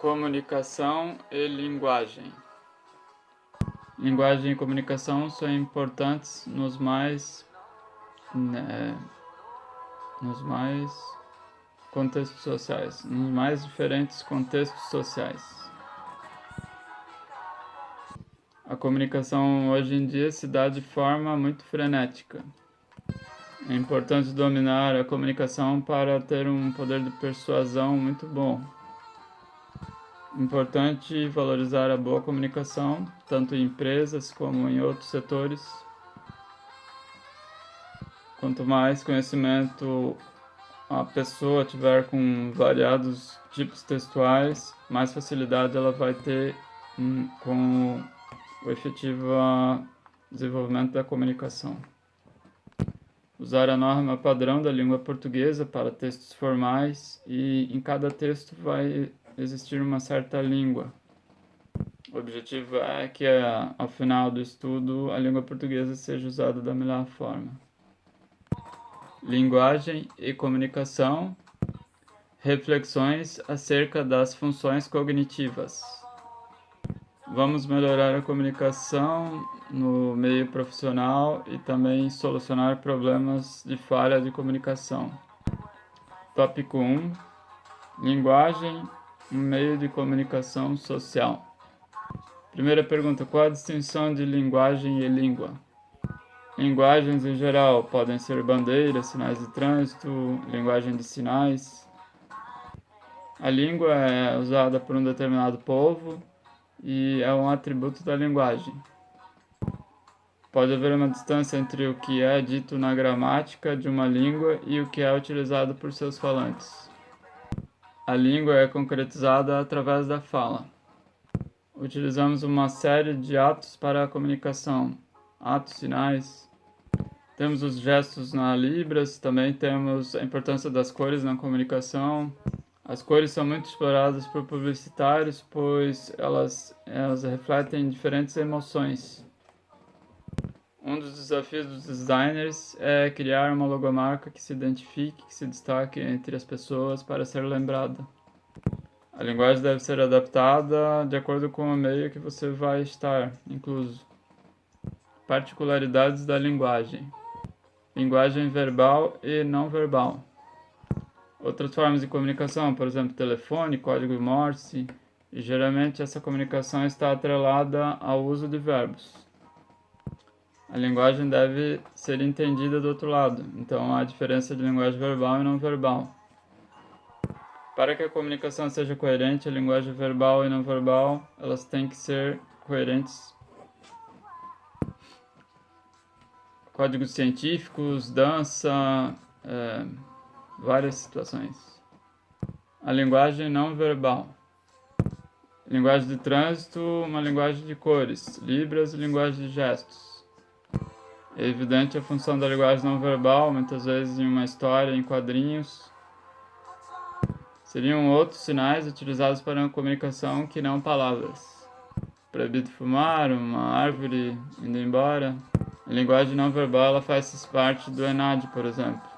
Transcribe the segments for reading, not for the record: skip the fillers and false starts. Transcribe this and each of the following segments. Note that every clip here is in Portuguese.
Comunicação e linguagem. Linguagem e comunicação são importantes nos mais contextos sociais, nos mais diferentes contextos sociais. A comunicação hoje em dia se dá de forma muito frenética. É importante dominar a comunicação para ter um poder de persuasão muito bom. Importante valorizar a boa comunicação, tanto em empresas como em outros setores. Quanto mais conhecimento a pessoa tiver com variados tipos textuais, mais facilidade ela vai ter com o efetivo desenvolvimento da comunicação. Usar a norma padrão da língua portuguesa para textos formais, e em cada texto vai existir uma certa língua. O objetivo é que ao final do estudo a língua portuguesa seja usada da melhor forma. Linguagem e comunicação. Reflexões acerca das funções cognitivas. Vamos melhorar a comunicação no meio profissional e também solucionar problemas de falha de comunicação. Tópico 1. Linguagem, um meio de comunicação social. Primeira pergunta: qual a distinção de linguagem e língua? Linguagens em geral podem ser bandeiras, sinais de trânsito, linguagem de sinais. A língua é usada por um determinado povo e é um atributo da linguagem. Pode haver uma distância entre o que é dito na gramática de uma língua e o que é utilizado por seus falantes. A língua é concretizada através da fala. Utilizamos uma série de atos para a comunicação, atos, sinais. Temos os gestos na Libras, também temos a importância das cores na comunicação. As cores são muito exploradas por publicitários, pois elas refletem diferentes emoções. Um dos desafios dos designers é criar uma logomarca que se identifique, que se destaque entre as pessoas para ser lembrada. A linguagem deve ser adaptada de acordo com o meio que você vai estar incluso. Particularidades da linguagem. Linguagem verbal e não verbal. Outras formas de comunicação, por exemplo, telefone, código Morse, e geralmente essa comunicação está atrelada ao uso de verbos. A linguagem deve ser entendida do outro lado, então há a diferença de linguagem verbal e não verbal. Para que a comunicação seja coerente, a linguagem verbal e não verbal, elas têm que ser coerentes. Códigos científicos, dança, várias situações. A linguagem não verbal. Linguagem de trânsito, uma linguagem de cores. Libras, linguagem de gestos. É evidente a função da linguagem não verbal, muitas vezes em uma história, em quadrinhos. Seriam outros sinais utilizados para uma comunicação que não palavras. Proibido fumar, uma árvore indo embora. A linguagem não verbal ela faz parte do ENAD, por exemplo.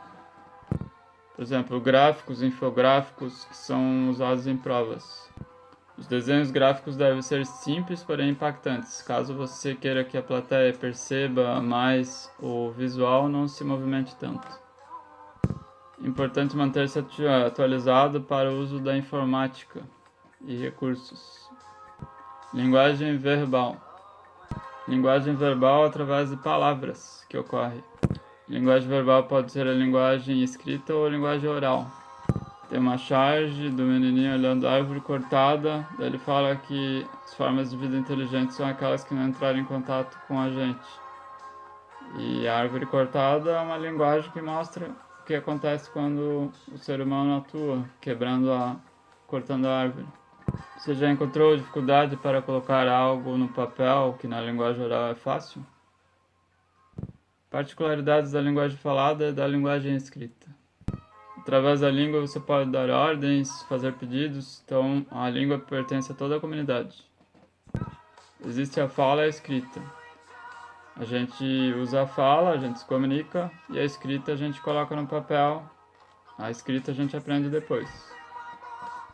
Por exemplo, gráficos, infográficos que são usados em provas. Os desenhos gráficos devem ser simples, porém impactantes. Caso você queira que a plateia perceba mais o visual, não se movimente tanto. Importante manter-se atualizado para o uso da informática e recursos. Linguagem verbal. Linguagem verbal através de palavras que ocorre. Linguagem verbal pode ser a linguagem escrita ou a linguagem oral. Tem uma charge do menininho olhando a árvore cortada, daí ele fala que as formas de vida inteligente são aquelas que não entraram em contato com a gente. E a árvore cortada é uma linguagem que mostra o que acontece quando o ser humano atua, cortando a árvore. Você já encontrou dificuldade para colocar algo no papel que na linguagem oral é fácil? Particularidades da linguagem falada e da linguagem escrita. Através da língua você pode dar ordens, fazer pedidos, então a língua pertence a toda a comunidade. Existe a fala e a escrita. A gente usa a fala, a gente se comunica, e a escrita a gente coloca no papel, a escrita a gente aprende depois.